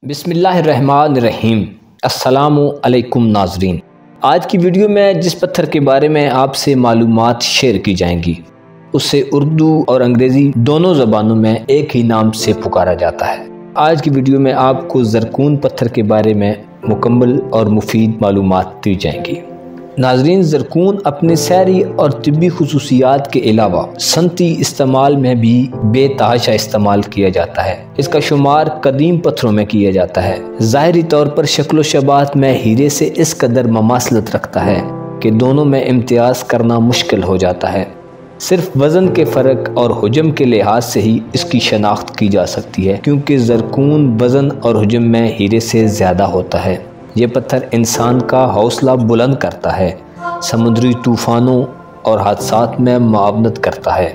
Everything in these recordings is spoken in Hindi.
बिस्मिल्लाहिर्रहमानिर्रहीम। अस्सलामु अलैकुम नाज़रीन। आज की वीडियो में जिस पत्थर के बारे में आपसे मालूमात शेयर की जाएंगी उसे उर्दू और अंग्रेज़ी दोनों ज़बानों में एक ही नाम से पुकारा जाता है। आज की वीडियो में आपको ज़रकून पत्थर के बारे में मुकम्मल और मुफीद मालूमात दी जाएंगी। नाज़रीन, ज़रकून अपने सैरी और तिब्बी खुसूसियात के अलावा सनती इस्तेमाल में भी बेतहाशा इस्तेमाल किया जाता है। इसका शुमार कदीम पत्थरों में किया जाता है। ज़ाहिरी तौर पर शक्ल शबात में हीरे से इस कदर ममासलत रखता है कि दोनों में इम्तियाज़ करना मुश्किल हो जाता है। सिर्फ वज़न के फ़र्क और हुजम के लिहाज से ही इसकी शनाख्त की जा सकती है, क्योंकि ज़रकून वज़न और हुजम में हीरे से ज़्यादा होता है। ये पत्थर इंसान का हौसला बुलंद करता है, समुद्री तूफ़ानों और हादसात में मुआवनत करता है।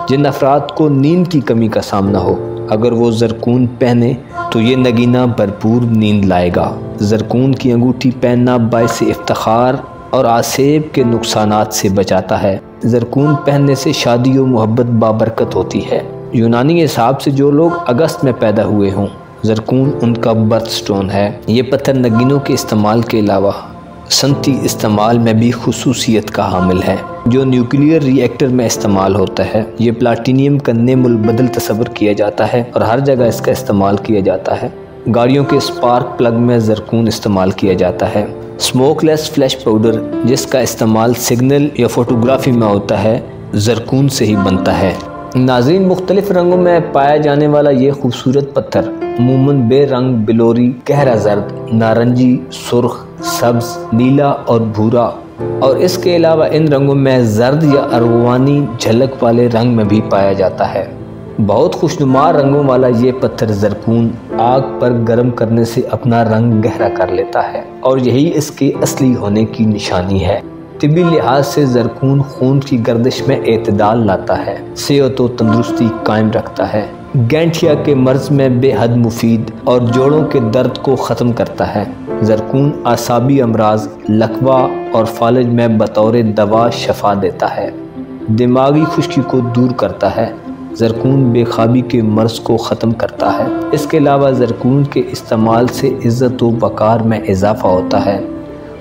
जिन अफराद को नींद की कमी का सामना हो, अगर वो ज़रकून पहने तो ये नगीना भरपूर नींद लाएगा। ज़रकून की अंगूठी पहनना बाइस इफ्तिखार और आसेब के नुकसानात से बचाता है। ज़रकून पहनने से शादी और मोहब्बत बाबरकत होती है। यूनानी हिसाब से जो लोग अगस्त में पैदा हुए हों, ज़रकून उनका बर्थ स्टोन है। ये पत्थर नगीनों के इस्तेमाल के अलावा सनती इस्तेमाल में भी खुसूसियत का हामिल है, जो न्यूक्लियर रिएक्टर में इस्तेमाल होता है। ये प्लाटीनियम का नेमुल बदल तस्वर किया जाता है और हर जगह इसका इस्तेमाल किया जाता है। गाड़ियों के स्पार्क प्लग में ज़रकून इस्तेमाल किया जाता है। स्मोकलेस फ्लैश पाउडर, जिसका इस्तेमाल सिग्नल या फोटोग्राफी में होता है, ज़रकून से ही बनता है। नाज़रीन, मुख्तलिफ रंगों में पाया जाने वाला ये खूबसूरत पत्थर अमूमन बेरंग, बिलोरी, गहरा जर्द, नारंगी, सुर्ख, सब्ज, नीला और भूरा, और इसके अलावा इन रंगों में जर्द या अरवानी झलक वाले रंग में भी पाया जाता है। बहुत खुशनुमा रंगों वाला ये पत्थर ज़रकून आग पर गर्म करने से अपना रंग गहरा कर लेता है और यही इसके असली होने की निशानी है। तिब्बी लिहाज से ज़रकून खून की गर्दिश में एतदाल लाता है, सेहत व तंदुरुस्ती कायम रखता है, गैंठिया के मर्ज में बेहद मुफीद और जोड़ों के दर्द को ख़त्म करता है। ज़रकून आसाबी अमराज, लकवा और फालज में बतौर दवा शफा देता है, दिमागी खुश्की को दूर करता है। ज़रकून बेख्वाबी के मर्ज को ख़त्म करता है। इसके अलावा ज़रकून के इस्तेमाल से इज़्ज़त व वक़ार में इजाफ़ा होता है।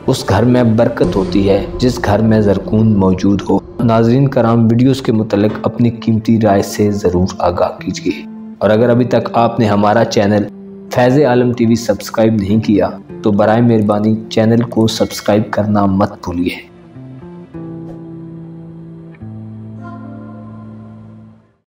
उस घर में बरकत होती है जिस घर में ज़रकून मौजूद हो। नाज़रीन कराम, वीडियोस के मुतल्लिक़ अपनी कीमती राय से ज़रूर आगाह कीजिए, और अगर अभी तक आपने हमारा चैनल फैज़ आलम टीवी सब्सक्राइब नहीं किया तो बराए मेहरबानी चैनल को सब्सक्राइब करना मत भूलिए।